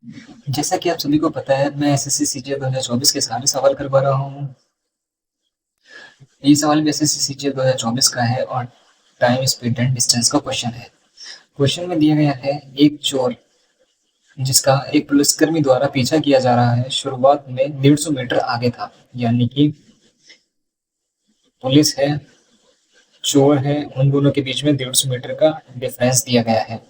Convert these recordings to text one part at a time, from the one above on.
जैसा कि आप सभी को पता है, मैं एसएससी सीजीएल 2024 के सारे सवाल करवा रहा हूँ। ये सवाल भी एसएससी सीजीएल 2024 का है और टाइम, स्पीड एंड डिस्टेंस का क्वेश्चन है। क्वेश्चन में दिया गया है, एक चोर जिसका एक पुलिसकर्मी द्वारा पीछा किया जा रहा है, शुरुआत में 150 मीटर आगे था। यानी कि पुलिस है, चोर है, उन दोनों के बीच में 150 मीटर का डिफरेंस दिया गया है।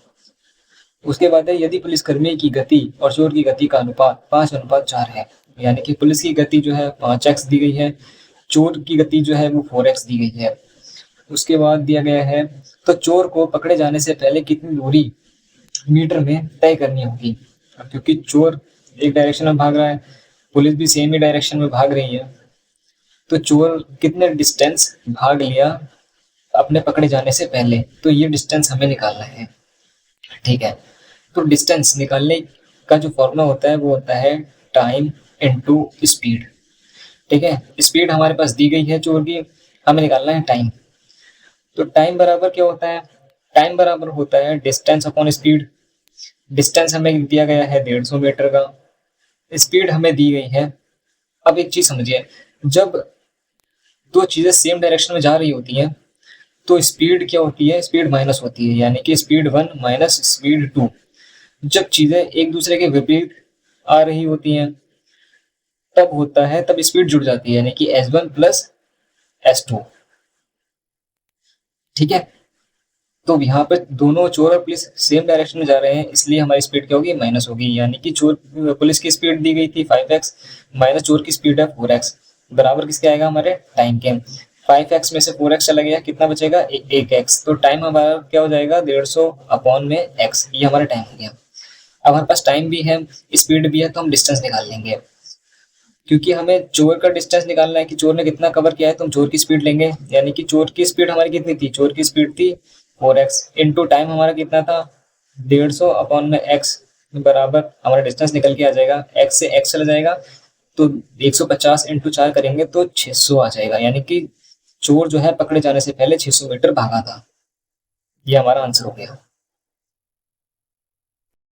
उसके बाद है, यदि पुलिसकर्मी की गति और चोर की गति का अनुपात 5:4 है। यानी कि पुलिस की गति जो है 5x दी गई है, चोर की गति जो है वो 4x दी गई है। उसके बाद दिया गया है, तो चोर को पकड़े जाने से पहले कितनी दूरी मीटर में तय करनी होगी। क्योंकि चोर एक डायरेक्शन में भाग रहा है, पुलिस भी सेम ही डायरेक्शन में भाग रही है, तो चोर कितने डिस्टेंस भाग लिया अपने पकड़े जाने से पहले, तो ये डिस्टेंस हमें निकालना है। ठीक है, तो डिस्टेंस निकालने का जो फॉर्मूला होता है वो होता है टाइम इनटू स्पीड। ठीक है, स्पीड हमारे पास दी गई है चोर की, हमें निकालना है टाइम। तो टाइम बराबर क्या होता है? टाइम बराबर होता है डिस्टेंस अपॉन स्पीड। डिस्टेंस हमें दिया गया है 150 मीटर का, स्पीड हमें दी गई है। अब एक चीज समझिए, जब दो चीजें सेम डायरेक्शन में जा रही होती हैं तो स्पीड क्या होती है? स्पीड माइनस होती है, यानी कि स्पीड 1 माइनस स्पीड 2। जब चीजें एक दूसरे के विपरीत आ रही होती हैं तब होता है, तब स्पीड जुड़ जाती है, यानी कि s1 प्लस s2। ठीक है, तो यहाँ पे दोनों चोर और पुलिस सेम डायरेक्शन में जा रहे हैं, इसलिए हमारी स्पीड क्या होगी? माइनस होगी। यानी कि चोर पुलिस की स्पीड दी गई थी 5x, माइनस चोर की स्पीड है 4x, बराबर किसके आएगा? हमारे टाइम के। 5x में से 4x चला गया, कितना बचेगा? 1x। तो टाइम हमारा क्या हो जाएगा? 150 अपॉन में x, ये हमारा टाइम हो गया। अब हमारे पास टाइम भी है, स्पीड भी है, तो हम डिस्टेंस निकाल लेंगे। क्योंकि हमें चोर का डिस्टेंस निकालना है कि चोर ने कितना कवर किया है, तो हम चोर की स्पीड लेंगे। यानी कि चोर की स्पीड हमारी कितनी थी? चोर की स्पीड थी 4x, इंटू टाइम हमारा कितना था? 150 अपॉन में x, बराबर हमारा डिस्टेंस निकल के आ जाएगा। x से x चला जाएगा, तो 150 इंटू 4 करेंगे तो 600 आ जाएगा। यानी कि चोर जो है पकड़े जाने से पहले 600 मीटर भागा था। ये हमारा आंसर हो गया।